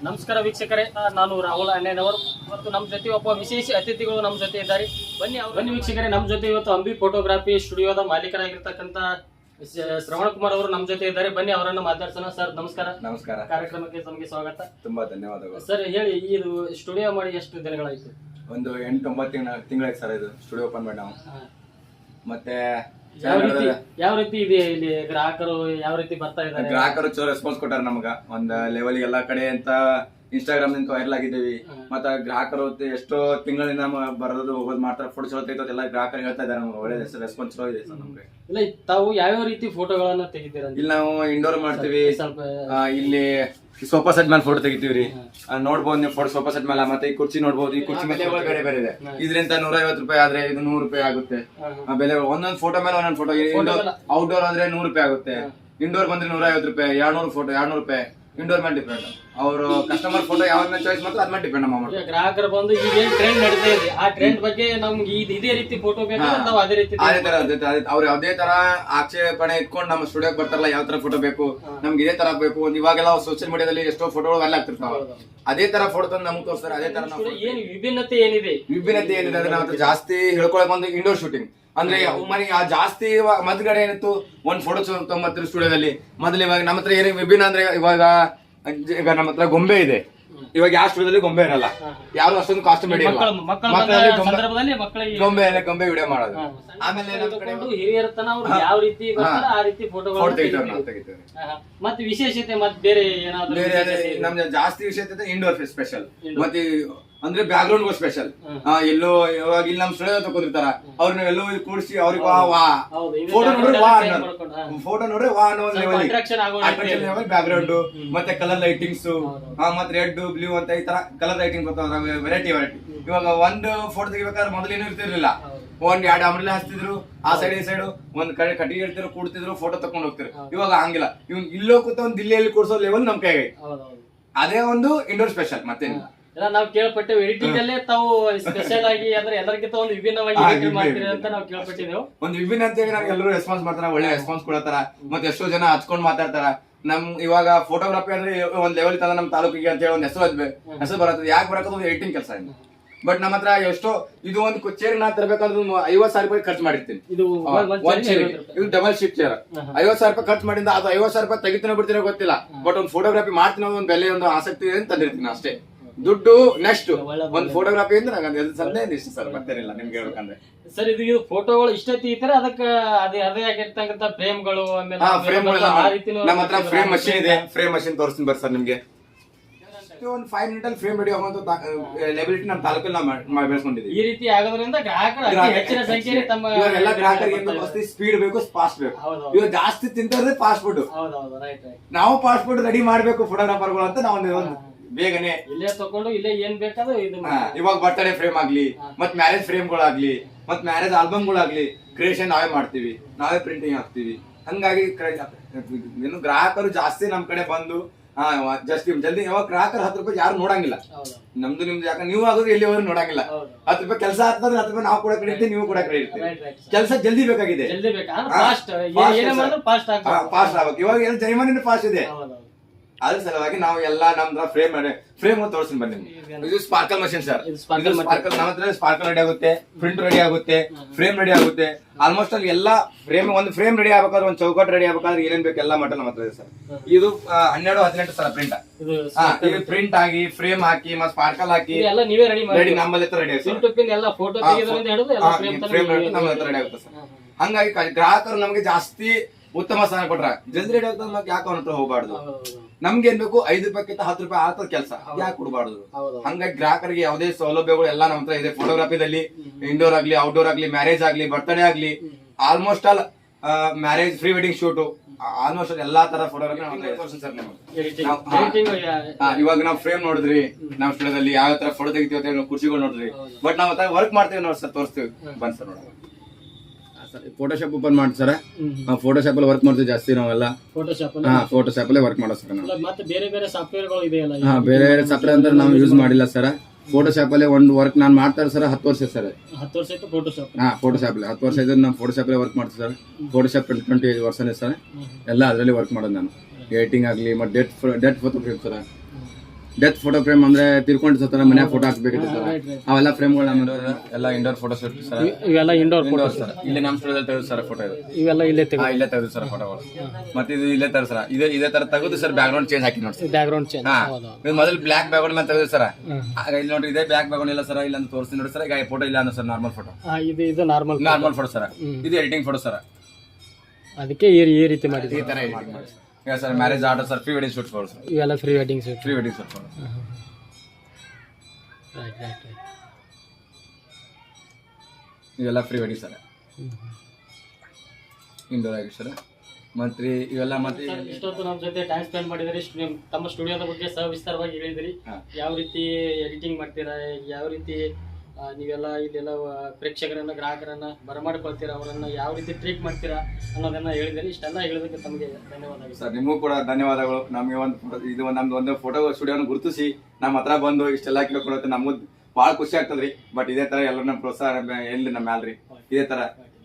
ನಮಸ್ಕಾರ ವೀಕ್ಷಕರೇ, ನಾನು ರಾಹುಲ್ ಅಣ್ಣನವರು ಮತ್ತು ನಮ್ಮ ಜೊತೆ ಒಬ್ಬ ವಿಶೇಷ ಅತಿಥಿಗಳು ನಮ್ಮ ಜೊತೆ ಇದ್ದಾರೆ. ಬನ್ನಿ ವೀಕ್ಷಕರೇ, ನಮ್ಮ ಜೊತೆ ಇವತ್ತು ಅಂಬಿ ಫೋಟೋಗ್ರಾಫಿ ಸ್ಟುಡಿಯೋದ ಮಾಲೀಕರಾಗಿರ್ತಕ್ಕಂಥ ಶ್ರವಣ ಕುಮಾರ್ ಅವರು ನಮ್ಮ ಜೊತೆ ಇದ್ದಾರೆ. ಬನ್ನಿ ಅವರನ್ನು ಮಾತಾಡ್ಸೋಣ. ಸರ್ ನಮಸ್ಕಾರ. ನಮಸ್ಕಾರ. ಕಾರ್ಯಕ್ರಮಕ್ಕೆ ತಮಗೆ ಸ್ವಾಗತ. ತುಂಬಾ ಧನ್ಯವಾದಗಳು. ಸರ್ ಹೇಳಿ, ಇದು ಸ್ಟುಡಿಯೋ ಮಾಡಿ ಎಷ್ಟು ದಿನಗಳಾಯ್ತು? ಒಂದು 8-9 ತಿಂಗಳಾಯ್ತು ಸರ್ ಇದು ಸ್ಟುಡಿಯೋ ಓಪನ್ ಮಾಡಿ ನಾವು. ಮತ್ತೆ ಯಾವ ರೀತಿ ಇದೆ ಇಲ್ಲಿ? ಗ್ರಾಹಕರು ಯಾವ ರೀತಿ ಬರ್ತಾ ಇದ್ದಾರೆ? ಗ್ರಾಹಕರು ಚಲೋ ರೆಸ್ಪಾನ್ಸ್ ಕೊಟ್ಟಾರ ನಮಗ. ಒಂದ್ ಲೆವೆಲ್ ಎಲ್ಲಾ ಕಡೆ ಅಂತ ಇನ್ಸ್ಟಾಗ್ರಾಮ್ ನಿಂದ ವೈರಲ್ ಆಗಿದ್ದೀವಿ. ಮತ್ತ ಗ್ರಾಹಕರು ಎಷ್ಟೋ ತಿಂಗಳಿಂದ ಬರೋದು ಹೋಗೋದು ಮಾಡ್ತಾರೆ. ಫೋಟೋ ಚಲೋ ತೆಗಿತೋದು ಎಲ್ಲ ಗ್ರಾಹಕರು ಹೇಳ್ತಾ ಇದಾರೆ. ನಮ್ಗೆ ಒಳ್ಳೆ ರೆಸ್ಪಾನ್ಸ್ ಚಲೋ ಇದೆ ಸರ್ ನಮ್ಗೆ. ಇಲ್ಲ, ತಾವು ಯಾವ್ಯಾವ ರೀತಿ ಫೋಟೋಗಳನ್ನ ತೆಗಿತೀರ? ಇಲ್ಲಿ ನಾವು ಇಂಡೋರ್ ಮಾಡ್ತೀವಿ. ಇಲ್ಲಿ ಸೋಫಾ ಸೆಟ್ ಮೇಲೆ ಫೋಟೋ ತೆಗಿತೀವ್ರಿ. ನೋಡ್ಬೋದು ನೀವು ಫೋಟೋ ಸೋಫಾ ಸೆಟ್ ಮೇಲೆ. ಮತ್ತೆ ಈ ಕುರ್ಚಿ ನೋಡ್ಬೋದು. ಈ ಕುರ್ಚಿ ಮೇಲೆ ಬೇರೆ ಬೇರೆ ಇದೆ. ಇದರಿಂದ 150 ರೂಪಾಯಿ ಆದ್ರೆ ಇದು 100 ರೂಪಾಯಿ ಆಗುತ್ತೆ ಬೆಲೆ. ಒಂದೊಂದು ಫೋಟೋ ಮೇಲೆ ಒಂದೊಂದು ಫೋಟೋ. ಔಟ್ಡೋರ್ ಆದ್ರೆ 100 ರೂಪಾಯಿ ಆಗುತ್ತೆ. ಇಂಡೋರ್ ಬಂದ್ರೆ 150 ರೂಪಾಯಿ. 200 ಫೋಟೋ 200 ರೂಪಾಯಿ. ಇಂಡೋರ್ ಮೇಲೆ ಡಿಪೆಂಡ್. ಅವರು ಕಸ್ಟಮರ್ ಫೋಟೋ ಯಾವನ್ನ ಚಾಯ್ಸ್ ಮಾಡ್ತಾರೆ ಅದ್ ಮೇಲೆ ಡಿಪೆಂಡ್ ಅಮೌಂಟ್. ಗ್ರಾಹಕರು ಬಂದು ಈಗ ಏನ್ ಟ್ರೆಂಡ್ ನಡೀತಾ ಇದೆ ಆ ಟ್ರೆಂಡ್ ಬಗ್ಗೆ ನಮ್ಗೆ ಇದೇ ರೀತಿ ಫೋಟೋ ಬೇಕು ನಾವು ಅದೇ ರೀತಿ ಅವ್ರು ಯಾವ್ದೇ ತರ ಆಕ್ಷೇಪಣೆ ಇಟ್ಕೊಂಡು ನಮ್ಮ ಸ್ಟುಡಿಯೋಗೆ ಬರ್ತಾರಲ್ಲ, ಯಾವ ತರ ಫೋಟೋ ಬೇಕು ನಮ್ಗೆ ಇದೇ ತರ ಬೇಕು. ಇವಾಗೆಲ್ಲ ಸೋಷಿಯಲ್ ಮೀಡಿಯಾದಲ್ಲಿ ಎಷ್ಟೋ ಫೋಟೋಗಳು ವೈರಲ್ ಆಗ್ತಿರ್ತಾವ. ಅದೇ ತರ ಫೋಟೋ ತಂದು ನಮ್ಗೆ ತೋರಿಸ್ತಾರೆ. ಅದೇ ತರ ಏನ್ ವಿಭಿನ್ನತೆ ಏನಿದೆ ಅಂದ್ರೆ ನಾವು ಜಾಸ್ತಿ ಹೇಳ್ಕೊಳಕ್ ಒಂದು ಇಂಡೋರ್ ಶೂಟಿಂಗ್ ಅಂದ್ರೆ ಮನೆ ಜಾಸ್ತಿ ಮೊದ್ಗಡೆ ಏನಿತ್ತು ಒಂದ್ ಫೋಟೋ ತೊಂಬತ್ತರ ಸ್ಟುಡಿಯೋದಲ್ಲಿ ಮೊದಲು. ಇವಾಗ ನಮ್ಮ ಹತ್ರ ಏನೇ ವಿಭಿನ್ನ ಅಂದ್ರೆ ಈಗ ನಮ್ಮ ಹತ್ರ ಗೊಂಬೆ ಇದೆ. ಇವಾಗ ಯಾವ ಸ್ಟುಡಿಯೋದಲ್ಲಿ ಗೊಂಬೆ ಇರಲ್ಲ. ಯಾರು ಅಷ್ಟೊಂದು ಕಾಸ್ಟ್ಯೂಮ್ ಗೊಂಬೆ ವಿಡಿಯೋ ಮಾಡೋದು. ಆಮೇಲೆ ಹಿರಿಯರ ತನ ಯಾವ ರೀತಿ ಆ ರೀತಿ ಫೋಟೋ ತೆಗಿತೇವೆ. ಮತ್ತೆ ವಿಶೇಷತೆ ಮತ್ತೆ ಬೇರೆ ಏನಾದ್ರು ನಮ್ಗೆ ಜಾಸ್ತಿ ವಿಶೇಷತೆ ಇಂಡೋರ್ ಸ್ಪೆಷಲ್. ಮತ್ತೆ ಅಂದ್ರೆ ಬ್ಯಾಕ್ ಗ್ರೌಂಡ್ ಸ್ಪೆಷಲ್. ಎಲ್ಲೋ ಇವಾಗ ಇಲ್ಲಿ ನಮ್ ಸ್ಟುಡಿಯೋ ತಗೊಂಡಿರ್ತಾರ. ಅವ್ರನ್ನ ಎಲ್ಲೋ ಕೂಡಿಸಿ ಅವ್ರಿಗೆ ಫೋಟೋ ನೋಡ್ರೆ ವಾ ಅನ್ನೋ ಲೆವೆಲ್ ಬ್ಯಾಕ್ ಗ್ರೌಂಡ್. ಮತ್ತೆ ಕಲರ್ ಲೈಟಿಂಗ್ಸ್, ಮತ್ತೆ ರೆಡ್ ಬ್ಲೂ ಅಂತ ಈ ತರ ಕಲರ್ ಲೈಟಿಂಗ್ ಬರ್ತಾವ. ವೆರೈಟಿ. ಇವಾಗ ಒಂದು ಫೋಟೋ ತೆಗಿಬೇಕಾದ್ರೆ ಮೊದಲೇನು ಇರ್ತಿರ್ಲಿಲ್ಲ. ಒಂದ್ 2 ಅಂಬ್ರೆಲಾ ಹಚ್ತಿದ್ರು. ಆ ಸೈಡ್ ಈ ಸೈಡ್ ಒಂದ್ ಕಡೆ ಕಟ್ಟಿಗೆ ಇರ್ತಿದ್ರು, ಕೂಡ್ತಿದ್ರು, ಫೋಟೋ ತಕೊಂಡ್ ಹೋಗ್ತಿರು. ಇವಾಗ ಹಂಗಿಲ್ಲ. ಇವ್ ಇಲ್ಲೋ ಕೂತ ಒಂದ್ ದಿಲ್ಲಿಯಲ್ಲಿ ಕೂರ್ಸೋ ಲೆವೆಲ್ ನಮ್ ಕೈಗೆ. ಅದೇ ಒಂದು ಇಂಡೋರ್ ಸ್ಪೆಷಲ್. ಮತ್ತೇನಿಲ್ಲ. ನಾವು ಕೇಳ್ಪಟ್ಟೆವು ಎಡಿಟಿಂಗ್ ಅಲ್ಲೇ ತಾವು ಸ್ಪೆಷಲ್ ಆಗಿ ಅಂದ್ರೆ ಎಲ್ಲರಿಗಿಂತ ಒಂದು ವಿಭಿನ್ನವಾಗಿ ಮಾಡ್ತೀರಿ ಅಂತ ನಾವು ಕೇಳ್ಪಟ್ಟಿದ್ದೇವೆ. ಒಂದು ವಿಭಿನ್ನ ಅಂತ ಹೇಳಿ ನಮ್ಗೆ ಎಲ್ಲರೂ ರೆಸ್ಪಾನ್ಸ್ ಮಾಡ್ತಾರ. ಒಳ್ಳೆ ರೆಸ್ಪಾನ್ಸ್ ಕೊಡತಾರ. ಮತ್ತೆ ಎಷ್ಟೋ ಜನ ಹಚ್ಕೊಂಡ್ ಮಾತಾಡ್ತಾರ. ನಮ್ ಇವಾಗ ಫೋಟೋಗ್ರಫಿ ಅಂದ್ರೆ ಒಂದ್ ಲೆವೆಲ್ ತನ ನಮ್ ತಾಲೂಕಿಗೆ ಅಂತ ಹೇಳಿ ಒಂದ್ ಹೆಸರು ಬರ್ತದೆ. ಯಾಕೆ ಬರಕದ ಒಂದು ಎಡಿಟಿಂಗ್ ಕೆಲಸ ಇದೆ. ಬಟ್ ನಮ್ಮ ಹತ್ರ ಎಷ್ಟೋ ಇದು ಒಂದು ಚೇರ್ ನಾ ತರಬೇಕಂದ್ರೆ 50,000 ರೂಪಾಯಿ ಖರ್ಚು ಮಾಡಿರ್ತೀನಿ. ಇದು ಡಬಲ್ ಶೀಟ್ ಚೇರ್ 50,000 ರೂಪಾಯಿ ಖರ್ಚು ಮಾಡಿಂದ ಅದು 50,000 ರೂಪಾಯಿ ತೆಗಿತೀನೋ ಬಿಡ್ತೀನೋ ಗೊತ್ತಿಲ್ಲ. ಬಟ್ ಒಂದು ಫೋಟೋಗ್ರಫಿ ಮಾಡ್ತೀನೋ ಒಂದು ಬೆಲೆ ಒಂದು ಆಸಕ್ತಿ ಇದೆ ಅಂತ ತಂದಿರ್ತೀನಿ ಅಷ್ಟೇ. ದುಡ್ಡು ನೆಕ್ಸ್ಟ್ ಒಂದು ಫೋಟೋಗ್ರಫಿ ಅಂದ್ರೆ ನಂಗೆ ಸಂದೇಹ ಇಷ್ಟ ಸರ್. ಮತ್ತೇನಿಲ್ಲ ನಿಮ್ಗೆ ಹೇಳ್ಬೇಕಂದ್ರೆ ಸರ್. ಇದು ಫೋಟೋಗಳು ಇಷ್ಟ ತೆಗಿತಾರೆ. ಅದಕ್ಕೆ ಅದೇ ಆಗಿರ್ತಕ್ಕಂಥ ಫ್ರೇಮ್ಗಳು ನಮ್ಮ ಹತ್ರ ಫ್ರೇಮ್ ಮಷೀನ್ ಇದೆ. ಫ್ರೇಮ್ ಮಷೀನ್ ತೋರಿಸ್ತೀನಿ ಬರ್ರಿ ಸರ್ ನಿಮ್ಗೆ. ಒಂದು 5 minute ಅಲ್ಲಿ ಫ್ರೇಮ್ ರೆಡಿ ಆಗುವಂತ ಲೆಬಿಲಿಟಿ ನಮ್ಮ ತಾಲೂಕಲ್ಲಿ ನಾವು ಬೆಳೆಸ್ಕೊಂಡಿದ್ದೀವಿ. ಈ ರೀತಿ ಆಗೋದ್ರಿಂದ ಗ್ರಾಹಕರು ಹೆಚ್ಚಿನ ಸಂಖ್ಯೆಯಲ್ಲಿ ತಮ್ಮ ಎಲ್ಲ ಗ್ರಾಹಕರಿಗೆ ಸ್ಪೀಡ್ ಬೇಕು, ಫಾಸ್ಟ್ ಬೇಕು. ಇವಾಗ ಜಾಸ್ತಿ ತಿಂತಾರೆ ಫಾಸ್ಟ್ ಫುಡ್. ನಾವು ಫಾಸ್ಟ್ ಫುಡ್ ರೆಡಿ ಮಾಡ್ಬೇಕು ಫೋಟೋಗ್ರಾಫರ್ಗಳು ಅಂತ ನಾವು ಬೇಗನೆ ಇಲ್ಲೇ ತಗೊಂಡು ಇಲ್ಲೇ ಏನ್ ಬೇಕಾದ್ರೂ ಇವಾಗ ಬರ್ತ್ಡೇ ಫ್ರೇಮ್ ಆಗ್ಲಿ, ಮತ್ ಮ್ಯಾರೇಜ್ ಫ್ರೇಮ್ಗಳಾಗ್ಲಿ, ಮತ್ ಮ್ಯಾರೇಜ್ ಆಲ್ಬಮ್ಗಳಾಗ್ಲಿ ಕ್ರಿಯೇಷನ್ ನಾವೇ ಮಾಡ್ತೀವಿ, ನಾವೇ ಪ್ರಿಂಟಿಂಗ್ ಹಾಕ್ತಿವಿ. ಹಂಗಾಗಿ ಇನ್ನು ಗ್ರಾಹಕರು ಜಾಸ್ತಿ ನಮ್ ಕಡೆ ಬಂದು ಜಲ್ದಿ ಯಾವಾಗ ಗ್ರಾಹಕರು 10 ರೂಪಾಯಿ ಯಾರು ನೋಡಂಗಿಲ್ಲ. ನಮ್ದು ನಿಮ್ದು ಯಾಕಂದ್ರೆ ನೀವು ಆಗೋದು ಎಲ್ಲಿ ಹೋದ್ರು ನೋಡಂಗಿಲ್ಲ. 10 ರೂಪಾಯಿ ಕೆಲಸ ಆಗ್ತದ್ರೆ 10 ರೂಪಾಯಿ ನಾವು ಕೂಡ ಕರೀತೀವಿ, ನೀವು ಕೂಡ ಕರೀತೀವಿ. ಕೆಲಸ ಜಲ್ದಿ ಬೇಕಾಗಿದೆ. ಫಾಸ್ಟ್ ಆಗ್ಬೇಕು. ಇವಾಗ ಎಲ್ಲ ಜೈಮಾನಿನ ಫಾಸ್ಟ್ ಇದೆ. ಅದ್ರ ಸಲುವಾಗಿ ನಾವು ಎಲ್ಲಾ ನಮ್ದು ಫ್ರೇಮ್ ತೋರಿಸ್ತೀನಿ ಬನ್ನಿ. ಇದು ಸ್ಪಾರ್ಕಲ್ ಮಷೀನ್ ಸರ್. ಸ್ಪಾರ್ಕಲ್ ನಮ್ಮ ಹತ್ರ ಸ್ಪಾರ್ಕಲ್ ರೆಡಿ ಆಗುತ್ತೆ, ಪ್ರಿಂಟ್ ರೆಡಿ ಆಗುತ್ತೆ, ಫ್ರೇಮ್ ರೆಡಿ ಆಗುತ್ತೆ. ಆಲ್ಮೋಸ್ಟ್ ಅಲ್ಲಿ ಎಲ್ಲಾ ಒಂದು ಫ್ರೇಮ್ ರೆಡಿ ಆಗ್ಬೇಕಾದ್ರೆ, ಒಂದು ಚೌಕಟ್ ರೆಡಿ ಆಗ್ಬೇಕಾದ್ರೆ ಏನೇನ್ ಬೇಕು ಎಲ್ಲ ಮಟ್ಟ ನಮ್ಮ ಹತ್ರ ಇದೆ ಸರ್. ಇದು 12-18 ಸಲ ಪ್ರಿಂಟ್. ಇದು ಪ್ರಿಂಟ್ ಆಗಿ ಫ್ರೇಮ್ ಹಾಕಿ ಮತ್ತೆ ಸ್ಪಾರ್ಕಲ್ ಹಾಕಿ ರೆಡಿ ನಮ್ಮಲ್ಲಿ ಹತ್ರ ರೆಡಿ ಆಗುತ್ತೆ. ನಮ್ಮ ಹತ್ರ ರೆಡಿ ಆಗುತ್ತೆ ಸರ್. ಹಂಗಾಗಿ ಗ್ರಾಹಕರು ನಮ್ಗೆ ಜಾಸ್ತಿ ಉತ್ತಮ ಸ್ಥಾನ ಕೊಟ್ರ ಜಲ್ದಿ ರೆಡಿ ಆಗ್ತದೆ. ಮತ್ತೆ ಯಾಕೆ ಅವ್ರ ಹತ್ರ ಹೋಗ್ಬಾರ್ದು. ನಮ್ಗೆ ಏನ್ ಬೇಕು 5 ರೂಪಾಯಿಗಿಂತ 10 ರೂಪಾಯಿ ಆಗ್ತದ ಕೆಲಸ, ಯಾಕೆ ಕೊಡಬಾರ್ದು. ಹಂಗಾಗಿ ಗ್ರಾಹಕರಿಗೆ ಯಾವುದೇ ಸೌಲಭ್ಯಗಳು ಎಲ್ಲ ನಮ್ಮ ಹತ್ರ ಇದೆ. ಫೋಟೋಗ್ರಫಿದಲ್ಲಿ ಇಂಡೋರ್ ಆಗ್ಲಿ, ಔಟ್ಡೋರ್ ಆಗ್ಲಿ, ಮ್ಯಾರೇಜ್ ಆಗ್ಲಿ, ಬರ್ತ್ಡೇ ಆಗ್ಲಿ, almost all marriage, pre wedding shoot, almost ಎಲ್ಲಾ ತರ ಫೋಟೋಗ್ರಫಿ ಸರ್. ಇವಾಗ ನಾವು ಫ್ರೇಮ್ ನೋಡಿದ್ರಿ, ನಾವು ಸ್ಟುಡಿಯೋದಲ್ಲಿ ಯಾವ ತರ ಫೋಟೋ ತೆಗಿತೀವಿ, ಕುರ್ಚಿಗಳು ನೋಡಿದ್ರಿ. ಬಟ್ ನಾವು ವರ್ಕ್ ಮಾಡ್ತೀವಿ ನೋಡಿ ಸರ್, ತೋರಿಸ್ತೀವಿ ಬಂದ್ ಸರ್. ನೋಡೋಣ ಫೋಟೋಶಾಪ್ ಓಪನ್ ಮಾಡಿ ಸರ್. ಫೋಟೋಶಾಪ್ ಅಲ್ಲಿ ವರ್ಕ್ ಮಾಡ್ತೀವಿ ಜಾಸ್ತಿ ನಾವೆಲ್ಲ. ಫೋಟೋಶಾಪ್ ಅಲ್ಲೇ ವರ್ಕ್ ಮಾಡೋ ಸರ್. ಬೇರೆ ಬೇರೆ ಸಾಫ್ಟ್ವೇರ್ಗಳು ಇದೆಯಲ್ಲ? ಬೇರೆ ಸಾಫ್ಟ್ವೇರ್ ಅಂತ ನಾವು ಯೂಸ್ ಮಾಡಿಲ್ಲ ಸರ್. ಫೋಟೋಶಾಪ್ ಅಲ್ಲಿ ಒಂದು ವರ್ಕ್ ನಾನು ಮಾಡ್ತಾರೆ ಸರ್. 10 ವರ್ಷ ಸರ್. 10 ವರ್ಷ ಆಯ್ತು ಫೋಟೋಶಾಪ್. ಫೋಟೋಶಾಪ್ ಅಲ್ಲಿ 10 ವರ್ಷ ಇದ್ರೆ ನಾವು ಫೋಟೋಶಾಪ್ ಅಲ್ಲಿ ವರ್ಕ್ ಮಾಡ್ತೀವಿ ಸರ್. ಫೋಟೋಶಾಪ್ 25 ವರ್ಷನೇ ಸರ್. ಎಲ್ಲ ಅದರಲ್ಲಿ ವರ್ಕ್ ಮಾಡೋದು ನಾನು. ಎಡಿಟಿಂಗ್ ಆಗಲಿ, ಮತ್ತೆ debt photo sir. Death photo frame ಅಂದ್ರೆ ತಿರ್ಕೊಂಡು ಸತ್ತಾರ ಮನೆ ಫೋಟೋ ಹಾಕ್ಬೇಕಿತ್ತು ಅವೆಲ್ಲ ಫ್ರೇಮ್ಗಳು ನಮ್ಮ ಎಲ್ಲ ಇಂಡೋರ್ ಫೋಟೋಸ್ ಸರ್. ಇವೆಲ್ಲ ಇಂಡೋರ್ ಇಂಡೋರ್ ಸರ್. ಇಲ್ಲಿ ನಮ್ಮ ಸ್ಟುಡಿಯೋದಲ್ಲಿ ತೆಗೆದು ಸರ್ ಫೋಟೋ ಇದು. ಇವೆಲ್ಲ ಇಲ್ಲೇ ಇಲ್ಲೇ ತೆಗೆದು ಸರ್ ಫೋಟೋಗಳು. ಮತ್ತೆ ಇದು ಇಲ್ಲೇ ತರ ಸರ್. ಇದೇ ತರ ತೆಗೆದು ಸರ್ ಬ್ಯಾಕ್ ಗ್ರೌಂಡ್ ಚೇಂಜ್ ಹಾಕಿ ನೋಡಿ. Back ground change. ಇದು ಮೊದಲು ಬ್ಲಾಕ್ ಬ್ಯಾಕ್ ಗ್ರೌಂಡ್ ಮೇಲೆ ತೆಗೆದು ಸರ್. ಆಗ ಇಲ್ಲಿ ನೋಡಿ ಇದೇ ಬ್ಯಾಕ್ ಬ್ಯಾಕ್ ಗ್ರೌಂಡ್ ಇಲ್ಲ ಸರ್. ಇಲ್ಲ ಅಂತ ತೋರಿಸಿ ನೋಡಿ ಸರ್. ಈಗ ಫೋಟೋ ಇಲ್ಲ ಅಂದ್ರೆ ಸರ್ ನಾರ್ಮಲ್ ಫೋಟೋ. ಇದು ನಾರ್ಮಲ್ ಫೋಟೋ ಸರ್. ಇದು ಎಡಿಟಿಂಗ್ ಫೋಟೋ ಸರ್. ಅದಕ್ಕೆ ಈ ರೀತಿ ಮಾಡಿದ್ವಿ. ಈ ತರ ಎಡಿಟಿಂಗ್ ಮಾಡಿ ಈಗ sir marriage order sir. Pre wedding shoot photo sir. ಇವೆಲ್ಲ pre wedding shoot. Pre wedding shoot photo. Right. ಇವೆಲ್ಲ ಪ್ರೀ ವೆಡ್ಡಿಂಗ್ ಸರ್. ಇಂಡೋರ್ ಆಗಿ ಸರ್. ಮತ್ತೆ ಇವೆಲ್ಲ ಮತ್ತೆ ಇಷ್ಟೊತ್ತು ನಮ್ಮ ಜೊತೆ ಟೈಮ್ ಸ್ಪೆಂಡ್ ಮಾಡಿದ್ರಿ. ತಮ್ಮ ಸ್ಟುಡಿಯೋದ ಬಗ್ಗೆ ಸವಿಸ್ತಾರವಾಗಿ ಹೇಳಿದ್ರಿ. ಯಾವ ರೀತಿ ಎಡಿಟಿಂಗ್ ಮಾಡ್ತೀರಾ, ಯಾವ ರೀತಿ ನೀವೆಲ್ಲ ಇಲ್ಲೆಲ್ಲ ಪ್ರೇಕ್ಷಕರನ್ನ ಗ್ರಾಹಕರನ್ನ ಬರಮಾಡ್ಕೊಳ್ತೀರಾ, ಅವರನ್ನ ಯಾವ ರೀತಿ ಟ್ರೀಟ್ ಮಾಡ್ತೀರಾ ಅನ್ನೋದನ್ನ ಹೇಳಿದ್ರಿ. ಇಷ್ಟೆಲ್ಲ ಹೇಳಿದಕ್ಕೆ ತಮಗೆ ಧನ್ಯವಾದಗಳು ಸರ್. ನಿಮಗೂ ಕೂಡ ಧನ್ಯವಾದಗಳು. ನಮಗೆ ನಮ್ದು ಒಂದು ಫೋಟೋ ಸ್ಟುಡಿಯೋನ ಗುರುತಿಸಿ ನಮ್ಮ ಹತ್ರ ಬಂದು ಇಷ್ಟೆಲ್ಲ ಕೇಳ್ಕೊಳತ್ತೆ ನಮಗೂ ಭಾಳ ಖುಷಿ ಆಗ್ತದ್ರಿ. ಬಟ್ ಇದೇ ತರ ಎಲ್ಲರೂ ನಮ್ಮ ಪ್ರೋತ್ಸಾಹ ಎಲ್ಲಿ ನಮ್ಮ ಮ್ಯಾಲ್ರಿ ಇದೇ ತರ.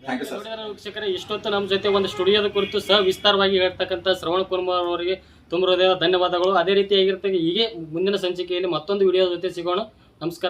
Thank you sir. ವೀಕ್ಷಕರೇ, ಇಷ್ಟೊತ್ತು ನಮ್ಮ ಜೊತೆ ಒಂದು ಸ್ಟುಡಿಯೋದ ಕುರಿತು ವಿಸ್ತಾರವಾಗಿ ಹೇಳ್ತಕ್ಕಂಥ ಶ್ರವಣ ಕುಮಾರ್ ಅವರಿಗೆ ತುಂಬ ಹೃದಯ ಧನ್ಯವಾದಗಳು. ಅದೇ ರೀತಿಯಾಗಿರ್ತಕ್ಕ ಹೀಗೆ ಮುಂದಿನ ಸಂಚಿಕೆಯಲ್ಲಿ ಮತ್ತೊಂದು ವಿಡಿಯೋ ಜೊತೆ ಸಿಗೋಣ. ನಮಸ್ಕಾರ.